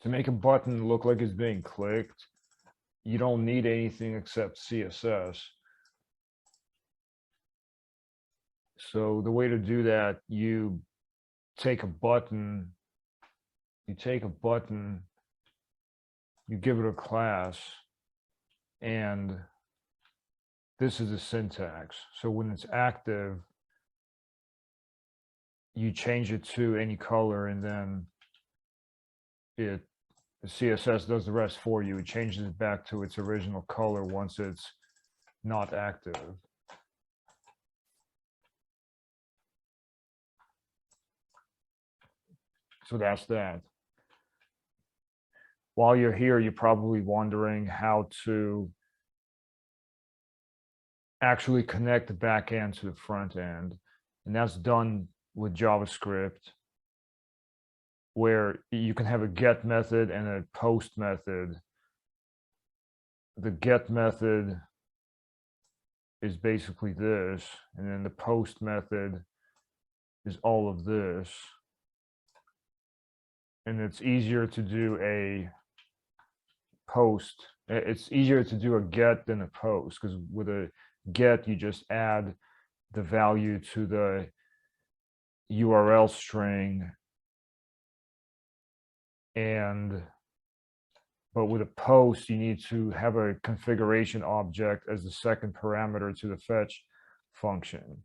To make a button look like it's being clicked, you don't need anything except CSS. So the way to do that, you take a button, you give it a class, and this is the syntax. So when it's active, you change it to any color, and then the CSS does the rest for you. It changes it back to its original color once it's not active. So that's that. While you're here, you're probably wondering how to actually connect the back end to the front end. And that's done with JavaScript, where you can have a get method and a post method. The get method is basically this, and then the post method is all of this. And it's easier to do a post. It's easier to do a get than a post, because with a get, you just add the value to the URL string, but with a post, you need to have a configuration object as the second parameter to the fetch function.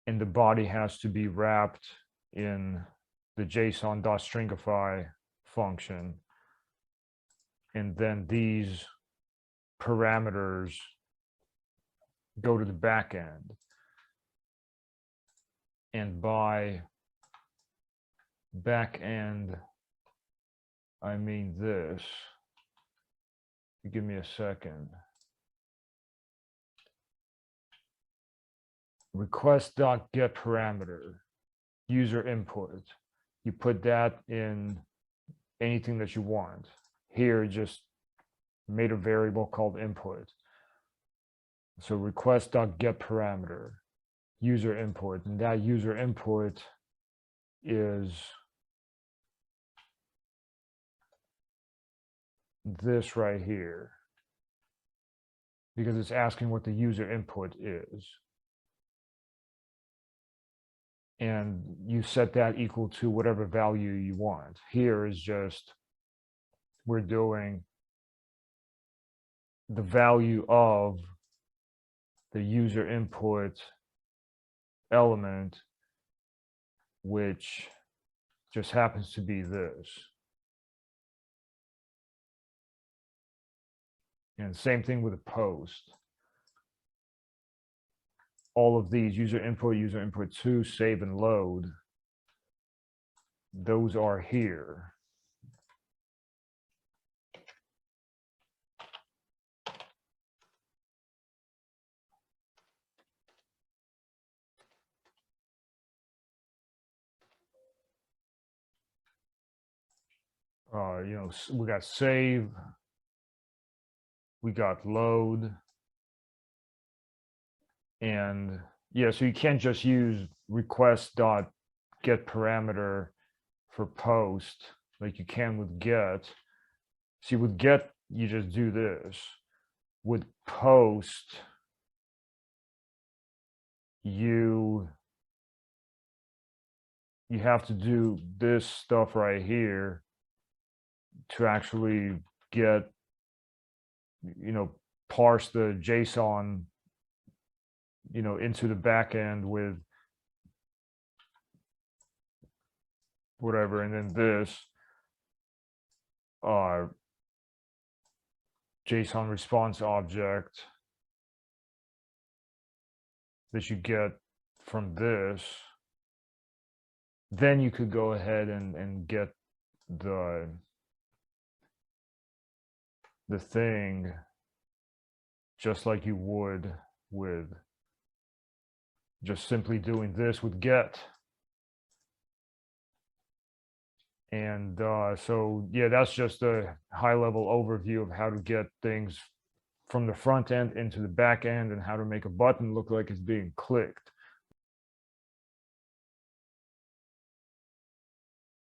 And the body has to be wrapped in the JSON.stringify function. And then these parameters go to the backend. And by backend, I mean this. Give me a second. Request.getParameter, user input. You put that in anything that you want. Here, just made a variable called input. So request.getParameter, user input, and that user input is this right here, because it's asking what the user input is. And you set that equal to whatever value you want. Here is just, we're doing the value of the user input element, which just happens to be this. And same thing with a post. All of these, user input 2, save and load, those are here. We got save, we got load, and yeah, so you can't just use request.getParameter for post like you can with get. See, with get, you just do this. With post, you have to do this stuff right here to actually get, parse the JSON, into the backend with whatever, and then this JSON response object that you get from this. Then you could go ahead and get the thing just like you would with just simply doing this with get. And so yeah, that's just a high-level overview of how to get things from the front end into the back end, and how to make a button look like it's being clicked.